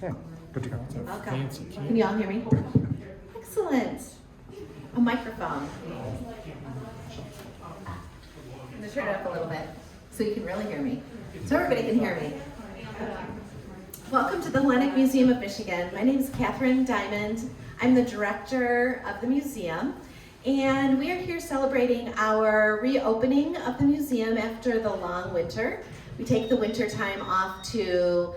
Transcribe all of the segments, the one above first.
Good to go. Okay. Fancy Can you all hear me? Excellent. A microphone. I'm gonna turn it up a little bit so you can really hear me. So everybody can hear me. Welcome to the Hellenic Museum of Michigan. My name is Catherine Diamond. I'm the director of the museum, and we are here celebrating our reopening of the museum after the long winter. We take the winter time off to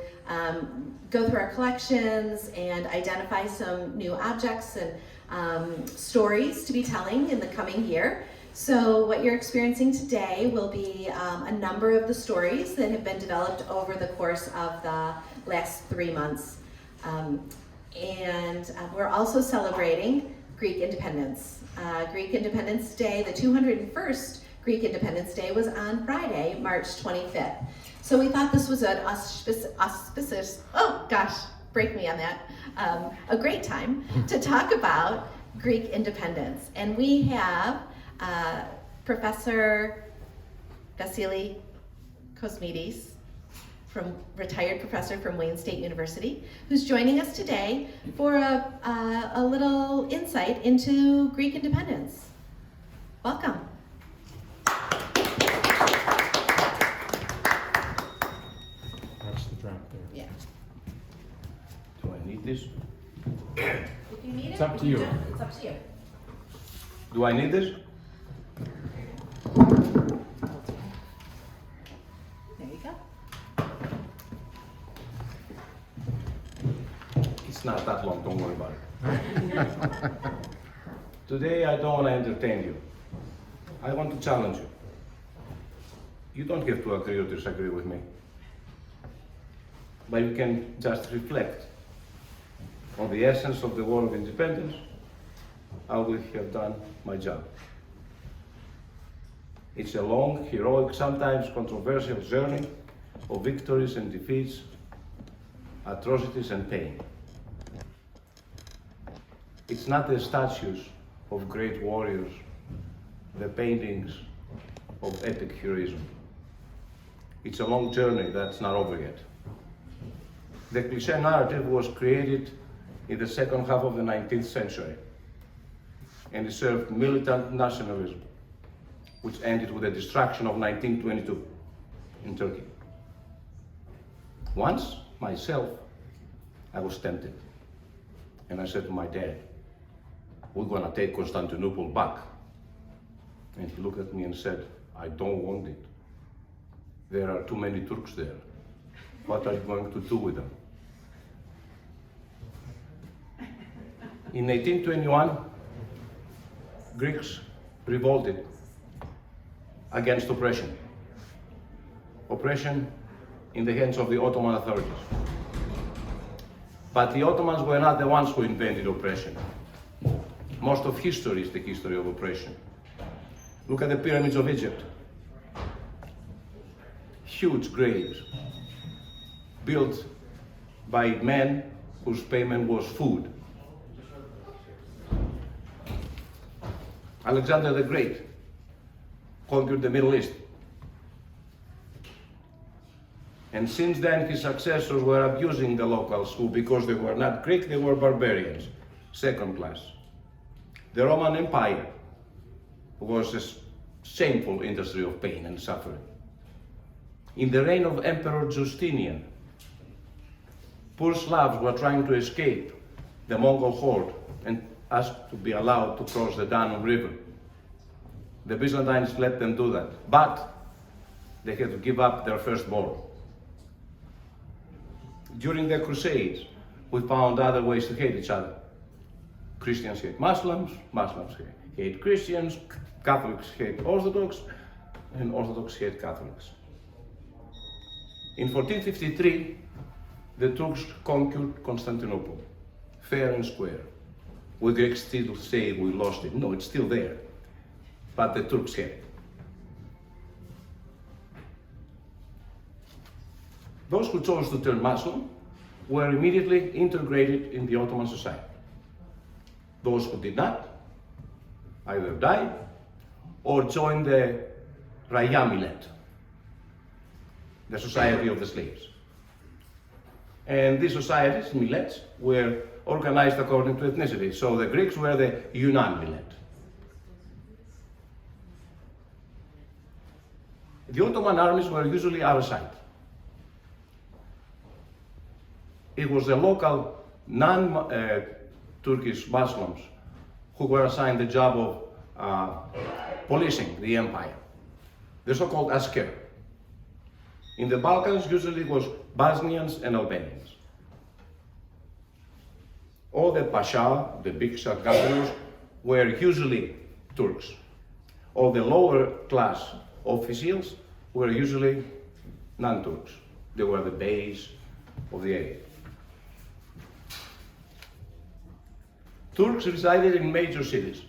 go through our collections and identify some new objects and stories to be telling in the coming year. So what you're experiencing today will be a number of the stories that have been developed over the course of the last 3 months. We're also celebrating Greek independence. Greek Independence Day, the 201st Greek Independence Day was on Friday, March 25th. So we thought this was an auspicious, oh gosh, break me on that, a great time to talk about Greek independence. And we have Professor Vasili Kosmidis, retired professor from Wayne State University, who's joining us today for a little insight into Greek independence. Welcome. Watch the drop there. Yeah. Do I need this? If you need It's up to you. It's up to you. Do I need this? There you go. It's not that long, don't worry about it. Today I don't want to entertain you. I want to challenge you. You don't have to agree or disagree with me. But you can just reflect on the essence of the War of Independence. I will have done my job. It's a long, heroic, sometimes controversial journey of victories and defeats, atrocities and pain. It's not the statues of great warriors, the paintings of epic heroism. It's a long journey that's not over yet. The cliché narrative was created in the second half of the 19th century, and it served militant nationalism, which ended with the destruction of 1922 in Turkey. Once, myself, I was tempted, and I said to my dad, "We're gonna take Constantinople back." And he looked at me and said, "I don't want it. There are too many Turks there. What are you going to do with them?" In 1821, Greeks revolted against oppression. Oppression in the hands of the Ottoman authorities. But the Ottomans were not the ones who invented oppression. Most of history is the history of oppression. Look at the pyramids of Egypt. Huge graves built by men whose payment was food. Alexander the Great conquered the Middle East. And since then, his successors were abusing the locals who, because they were not Greek, they were barbarians, second class. The Roman Empire was a shameful industry of pain and suffering. In the reign of Emperor Justinian, poor Slavs were trying to escape the Mongol horde and asked to be allowed to cross the Danube River. The Byzantines let them do that, but they had to give up their firstborn. During the Crusades, we found other ways to hate each other. Christians hate Muslims, Muslims hate Christians, Catholics hate Orthodox, and Orthodox hate Catholics. In 1453, the Turks conquered Constantinople, fair and square. We Greeks still say we lost it. No, it's still there, but the Turks had it. Those who chose to turn Muslim were immediately integrated in the Ottoman society. Those who did not either died or joined the Raya Millet, the society of the slaves. And these societies, millets, were organized according to ethnicity. So the Greeks were the Yunan millet. The Ottoman armies were usually out of sight. It was the local non-Turkish Muslims who were assigned the job of policing the empire, the so-called asker. In the Balkans, usually it was Bosnians and Albanians. All the pasha, the big governors, were usually Turks. All the lower class officials were usually non-Turks. They were the beys of the area. Turks resided in major cities.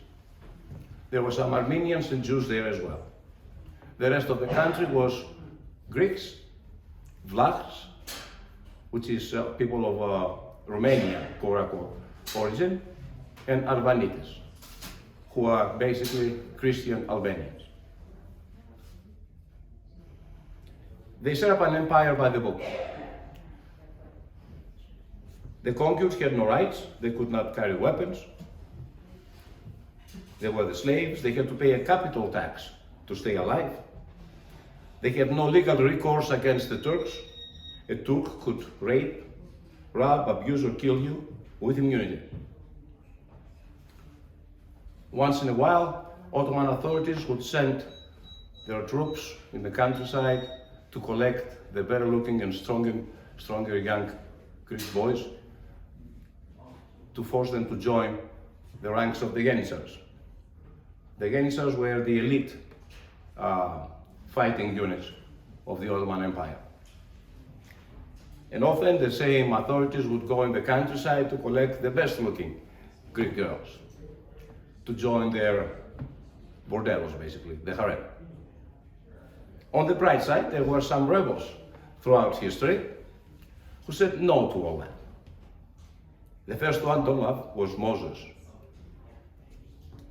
There were some Armenians and Jews there as well. The rest of the country was Greeks, Vlachs, which is people of Romanian origin, and Arvanites, who are basically Christian Albanians. They set up an empire by the book. The conquered had no rights, they could not carry weapons. They were the slaves, they had to pay a capital tax to stay alive. They had no legal recourse against the Turks. A Turk could rape, rob, abuse, or kill you with immunity. Once in a while, Ottoman authorities would send their troops in the countryside to collect the better looking and stronger young Greek boys to force them to join the ranks of the Janissars. The Janissars were the elite fighting units of the Ottoman Empire. And often the same authorities would go in the countryside to collect the best looking Greek girls to join their bordellos, basically, the harem. On the bright side, there were some rebels throughout history who said no to all that. The first one to love was Moses.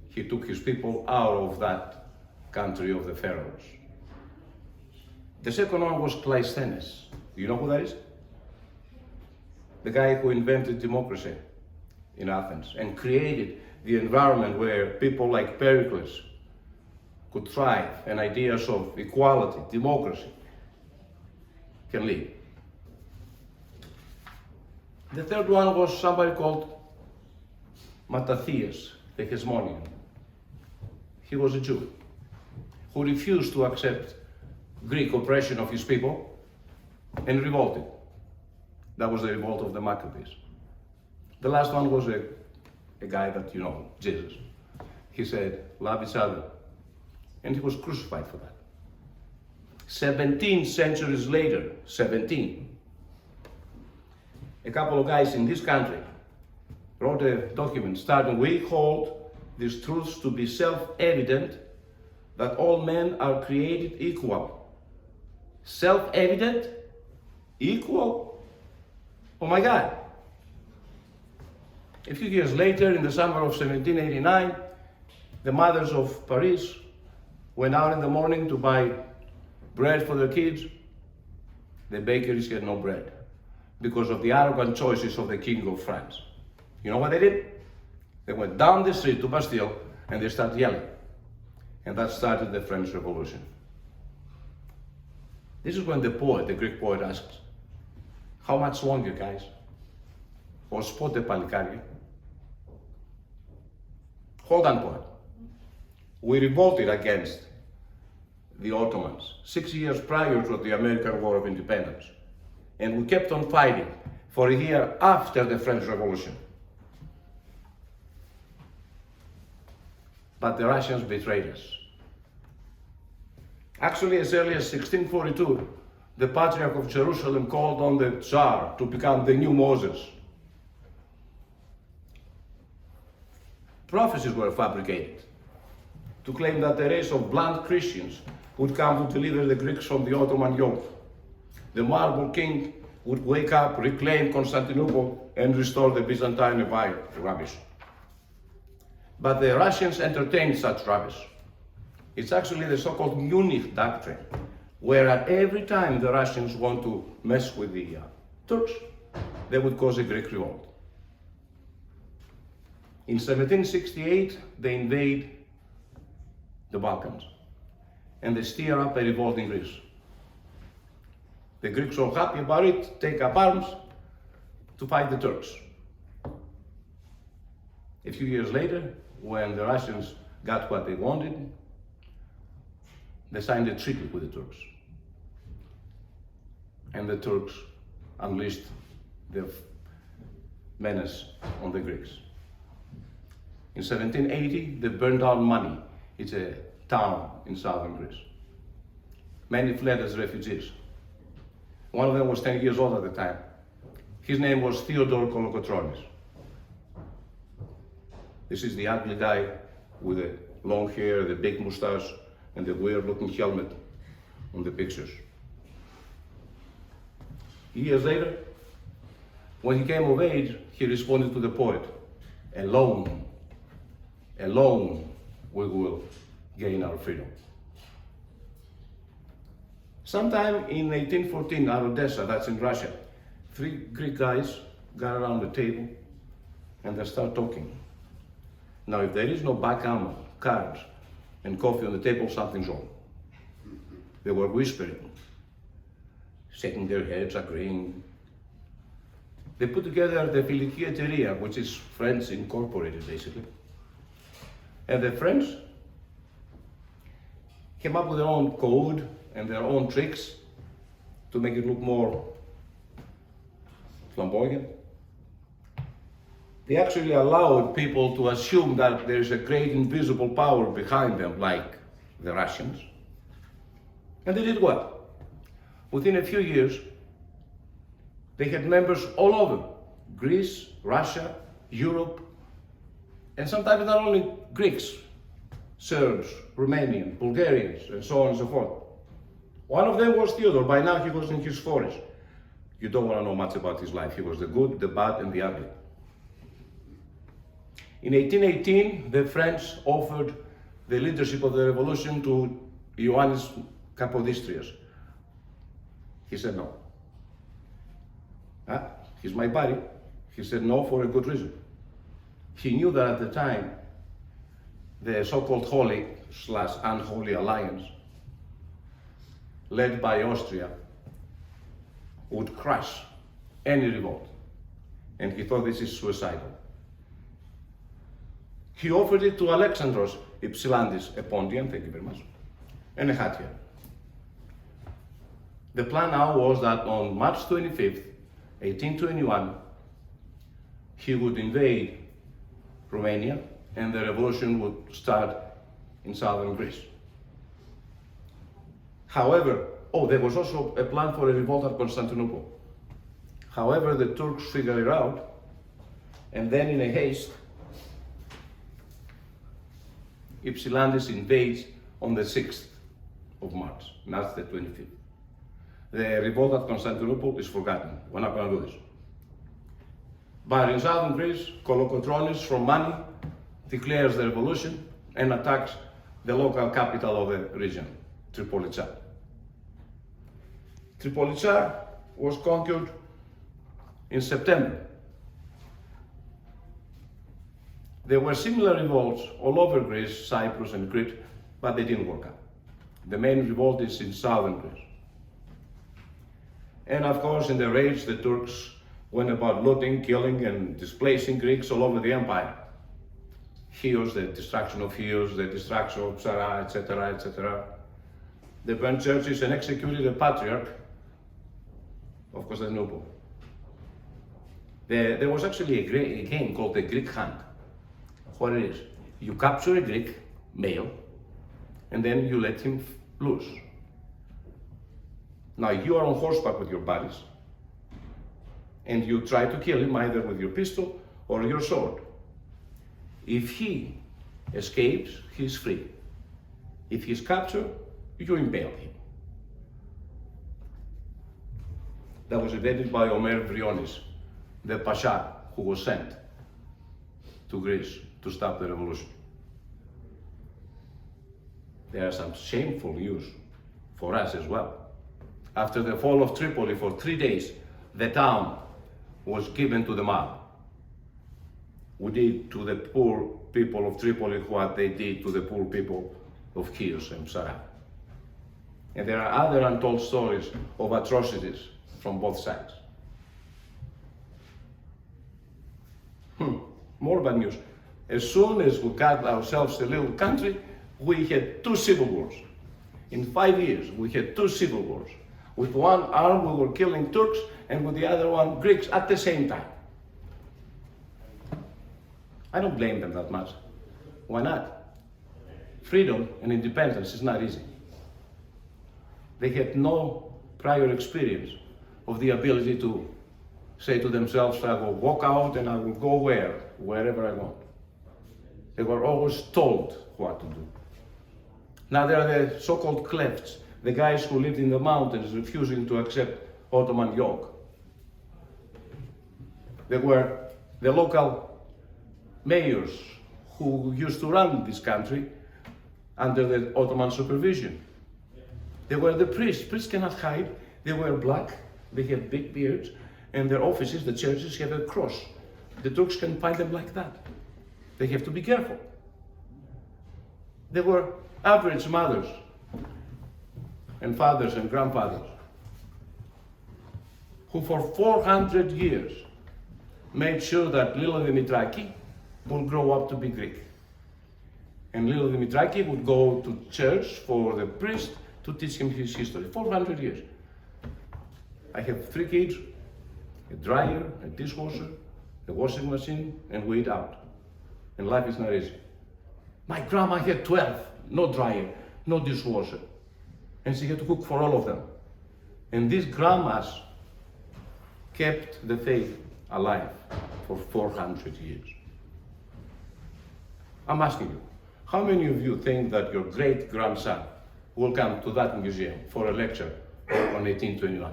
He took his people out of that country of the pharaohs. The second one was Cleisthenes. Do you know who that is? The guy who invented democracy in Athens and created the environment where people like Pericles could thrive and ideas of equality, democracy can live. The third one was somebody called Mattathias, the Hesmonian. He was a Jew who refused to accept Greek oppression of his people and revolted. That was the revolt of the Maccabees. The last one was a guy that you know, Jesus. He said, love each other. And he was crucified for that. 17 centuries later, 17, a couple of guys in this country wrote a document starting, we hold these truths to be self-evident that all men are created equal. Self-evident? Equal? Oh my God. A few years later, in the summer of 1789, the mothers of Paris went out in the morning to buy bread for their kids. The bakeries had no bread because of the arrogant choices of the King of France. You know what they did? They went down the street to Bastille and they started yelling. And that started the French Revolution. This is when the poet, the Greek poet, asks, how much longer, guys? Ως πότε παλικάρια? Hold on, poet. We revolted against the Ottomans 6 years prior to the American War of Independence. And we kept on fighting for a year after the French Revolution. But the Russians betrayed us. Actually, as early as 1642, the Patriarch of Jerusalem called on the Tsar to become the new Moses. Prophecies were fabricated to claim that a race of blunt Christians would come to deliver the Greeks from the Ottoman yoke. The marble king would wake up, reclaim Constantinople, and restore the Byzantine Empire. Rubbish. But the Russians entertained such rubbish. It's actually the so-called Munich doctrine, where at every time the Russians want to mess with the Turks, they would cause a Greek revolt. In 1768, they invade the Balkans and they stir up a revolt in Greece. The Greeks are happy about it, take up arms to fight the Turks. A few years later, when the Russians got what they wanted, they signed a treaty with the Turks. And the Turks unleashed their menace on the Greeks. In 1780, they burned down Mani. It's a town in southern Greece. Many fled as refugees. One of them was 10 years old at the time. His name was Theodore Kolokotronis. This is the ugly guy with the long hair, the big mustache, and the weird-looking helmet on the pictures. Years later, when he came of age, he responded to the poet, alone we will gain our freedom. Sometime in 1814, at Odessa, that's in Russia, 3 Greek guys got around the table and they start talking. Now, if there is no backgammon, cards, and coffee on the table, something's wrong. They were whispering, shaking their heads, agreeing. They put together the Filiki Eteria, which is Friends Incorporated, basically. And the friends came up with their own code and their own tricks to make it look more flamboyant. They actually allowed people to assume that there is a great invisible power behind them, like the Russians. And they did well. Within a few years, they had members all over Greece, Russia, Europe, and sometimes not only Greeks, Serbs, Romanians, Bulgarians, and so on and so forth. One of them was Theodore. By now he was in his 40s. You don't want to know much about his life. He was the good, the bad, and the ugly. In 1818, the French offered the leadership of the revolution to Ioannis Kapodistrias. He said no. He's my buddy. He said no for a good reason. He knew that at the time, the so-called holy/unholy alliance, led by Austria, would crush any revolt. And he thought this is suicidal. He offered it to Alexandros Ypsilantis, a Pontian, thank you very much, and a Hattian. The plan now was that on March 25th, 1821, he would invade Romania and the revolution would start in southern Greece. However, there was also a plan for a revolt at Constantinople. However, the Turks figured it out, and then in a haste, Ypsilantis invades on the 6th of March, not the 25th. The revolt at Constantinople is forgotten. We're not going to do this. But in southern Greece, Kolokotronis from Mani declares the revolution and attacks the local capital of the region, Tripolitsa. Tripolitsa was conquered in September. There were similar revolts all over Greece, Cyprus and Crete, but they didn't work out. The main revolt is in southern Greece. And of course, in the rage, the Turks went about looting, killing, and displacing Greeks all over the empire. Chios, the destruction of Chios, the destruction of Psara, etc., etc. They burned churches and executed the patriarch of Constantinople. There was actually a game called the Greek Hunt. What it is, you capture a Greek male, and then you let him loose. Now you are on horseback with your buddies, and you try to kill him either with your pistol or your sword. If he escapes, he is free. If he is captured, you impale him. That was invented by Omer Vrionis, the Pasha who was sent to Greece to stop the revolution. There are some shameful news for us as well. After the fall of Tripoli, for 3 days, the town was given to the mob. We did to the poor people of Tripoli what they did to the poor people of Chios and Psara. And there are other untold stories of atrocities from both sides. More bad news. As soon as we got ourselves a little country, we had 2 civil wars. In 5 years, we had 2 civil wars. With one arm, we were killing Turks, and with the other one, Greeks at the same time. I don't blame them that much. Why not? Freedom and independence is not easy. They had no prior experience of the ability to say to themselves, I will walk out and I will go wherever I want. They were always told what to do. Now there are the so-called klefts, the guys who lived in the mountains refusing to accept Ottoman yoke. There were the local mayors who used to run this country under the Ottoman supervision. They were the priests. Priests cannot hide. They were black, they have big beards, and their offices, the churches, have a cross. The Turks can find them like that. They have to be careful. They were average mothers and fathers and grandfathers who for 400 years made sure that little Dimitraki would grow up to be Greek. And little Dimitraki would go to church for the priest to teach him his history. 400 years. I have 3 kids, a dryer, a dishwasher, a washing machine, and we eat out. And life is not easy. My grandma had 12, no dryer, no dishwasher. And she had to cook for all of them. And these grandmas kept the faith alive for 400 years. I'm asking you, how many of you think that your great-grandson will come to that museum for a lecture on 1821?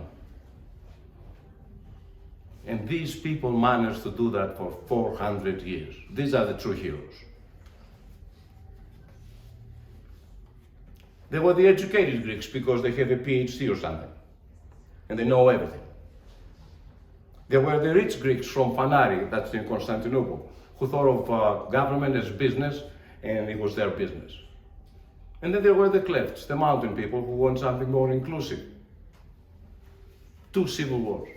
And these people managed to do that for 400 years. These are the true heroes. They were the educated Greeks because they have a PhD or something, and they know everything. There were the rich Greeks from Fanari, that's in Constantinople, who thought of government as business, and it was their business. And then there were the klefts, the mountain people, who want something more inclusive. 2 civil wars.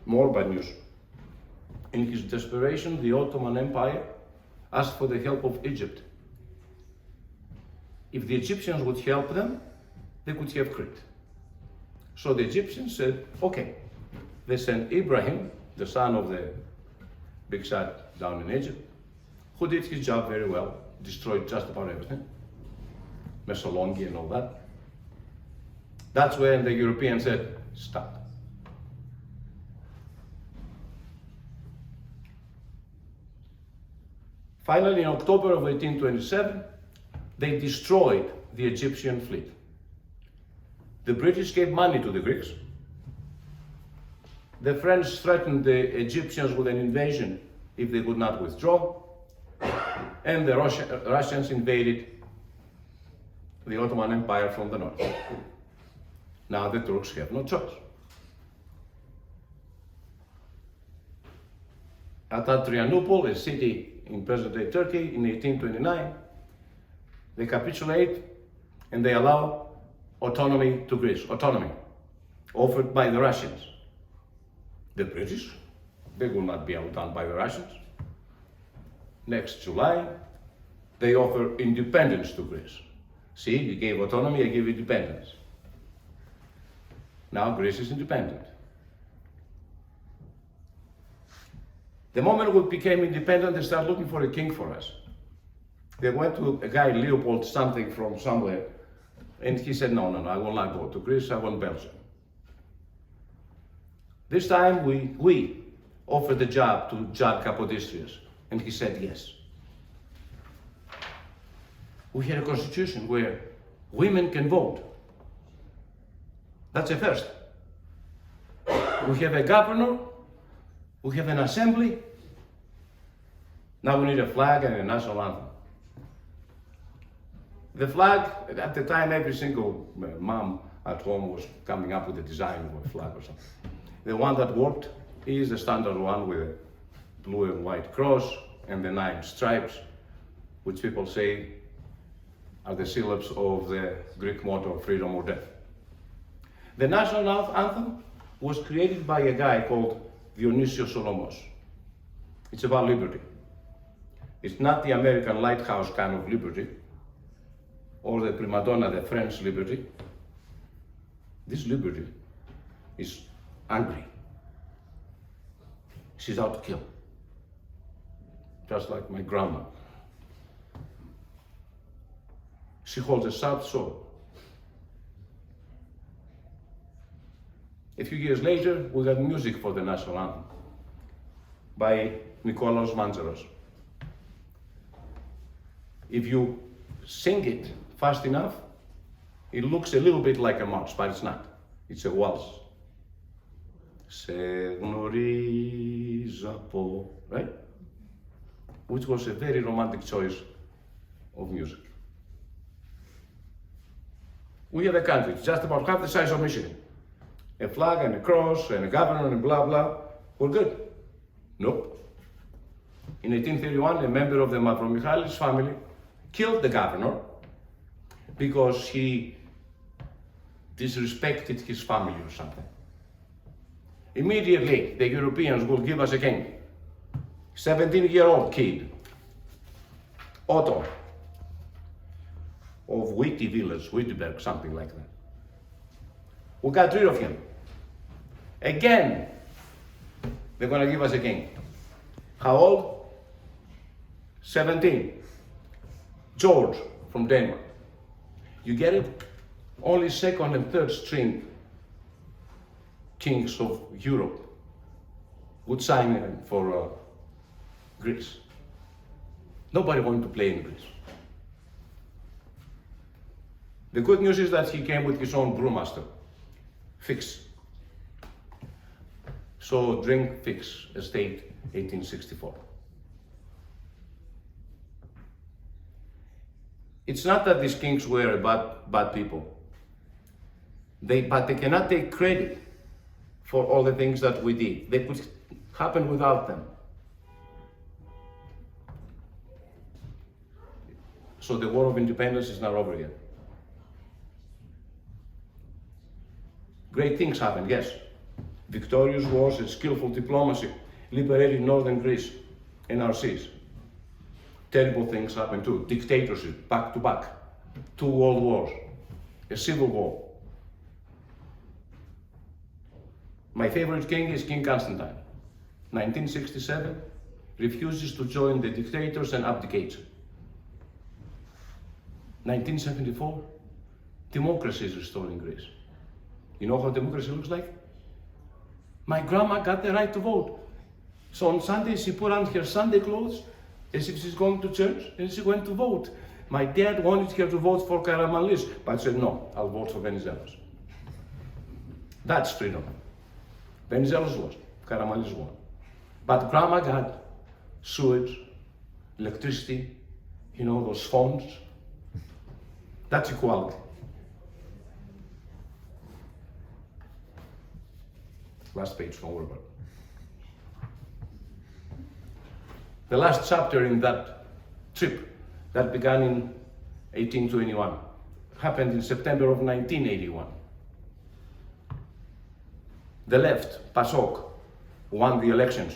More bad news. In his desperation, the Ottoman Empire asked for the help of Egypt. If the Egyptians would help them, they could have Crete. So the Egyptians said, okay. They sent Ibrahim, the son of the big shot down in Egypt, who did his job very well, destroyed just about everything, Messolongi and all that. That's when the Europeans said, stop. Finally, in October of 1827, they destroyed the Egyptian fleet. The British gave money to the Greeks. The French threatened the Egyptians with an invasion if they would not withdraw. And the Russians invaded the Ottoman Empire from the north. Now the Turks have no choice. At Adrianople, a city in present-day Turkey, in 1829, they capitulate and they allow autonomy to Greece, autonomy offered by the Russians. The British, they will not be outdone by the Russians. Next July, they offer independence to Greece. See, you gave autonomy, I give independence. Now Greece is independent. The moment we became independent, they started looking for a king for us. They went to a guy, Leopold something from somewhere, and he said, no, I will not go to Greece, I want Belgium. This time we offered the job to John Capodistrias, and he said yes. We had a constitution where women can vote. That's a first. We have a governor, we have an assembly. Now we need a flag and a national anthem. The flag, at the time, every single mom at home was coming up with a design of a flag or something. The one that worked is the standard one with a blue and white cross and the 9 stripes, which people say are the syllables of the Greek motto, freedom or death. The national anthem was created by a guy called Dionysios Solomos. It's about liberty. It's not the American lighthouse kind of liberty, or the prima donna, the French liberty. This liberty is angry. She's out to kill. Just like my grandma. She holds a sharp sword. A few years later, we got music for the national anthem by Nikolaos Mantzaros. If you sing it fast enough, it looks a little bit like a march, but it's not. It's a waltz. Σε γνωρίζω από, right? Which was a very romantic choice of music. We have a country just about half the size of Michigan. A flag and a cross and a governor and blah blah. We're good. Nope. In 1831, a member of the Mavromichalis family killed the governor because he disrespected his family or something. Immediately, the Europeans will give us a king. 17-year-old kid, Otto, of Witty village, Wittenberg, something like that. We got rid of him. Again, they're gonna give us a king. How old? 17. George from Denmark. You get it? Only second and third string kings of Europe would sign in for Greece. Nobody wanted to play in Greece. The good news is that he came with his own brewmaster, Fix. So drink Fix, estate 1864. It's not that these kings were bad people, but they cannot take credit for all the things that we did. They could happen without them. So the War of Independence is not over yet. Great things happened, yes. Victorious wars and skillful diplomacy liberated northern Greece and our seas. Terrible things happened too. Dictatorship, back to back. 2 world wars, a civil war. My favorite king is King Constantine. 1967, refuses to join the dictators and abdicates. 1974, democracy is restored in Greece. You know how democracy looks like? My grandma got the right to vote. So on Sunday, she put on her Sunday clothes as if she's going to church, and she went to vote. My dad wanted her to vote for Karamanlis, but said, no, I'll vote for Venizelos. That's freedom. Venizelos lost, Karamanlis won. But grandma got sewage, electricity, you know, those phones. That's equality. Last page, don't worry about it. The last chapter in that trip that began in 1821 happened in September of 1981. The left, PASOK, won the elections.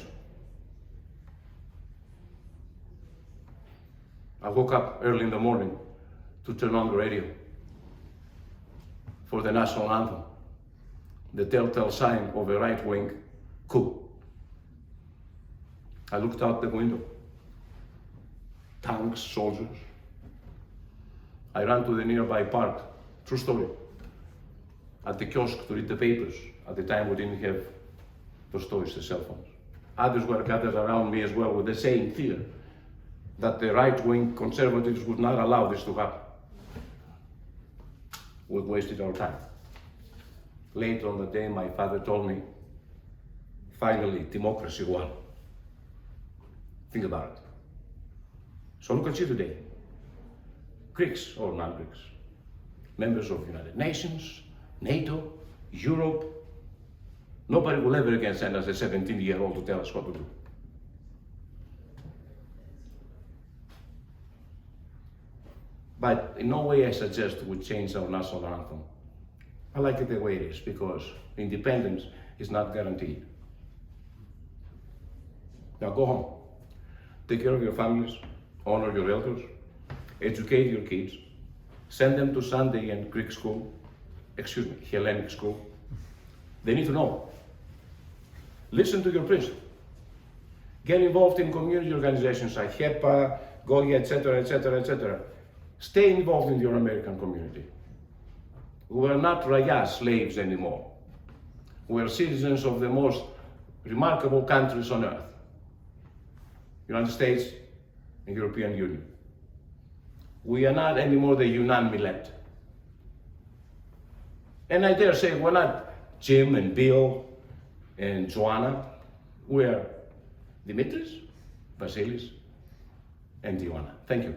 I woke up early in the morning to turn on the radio for the national anthem, the telltale sign of a right-wing coup. I looked out the window. Tanks, soldiers. I ran to the nearby park, true story, at the kiosk to read the papers. At the time we didn't have those toys, the cell phones. Others were gathered around me as well with the same fear that the right-wing conservatives would not allow this to happen. We wasted our time. Later on the day, my father told me, finally, democracy won. Think about it. So look at you today. Greeks or non-Greeks, members of the United Nations, NATO, Europe, Nobody will ever again send us a 17-year-old to tell us what to do. But in no way I suggest we change our national anthem. I like it the way it is because independence is not guaranteed. Now go home, take care of your families, honor your elders, educate your kids, send them to Sunday and Greek school, Hellenic school. They need to know. Listen to your principal. Get involved in community organizations like HEPA, Goya, etc., etc., etc. Stay involved in your American community. We are not Raya slaves anymore. We are citizens of the most remarkable countries on earth. United States and European Union. We are not anymore the Yunan millet. And I dare say we're not Jim and Bill and Joanna. We are Dimitris, Vasilis, and Ioanna. Thank you.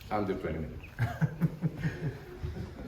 Under 20 minutes.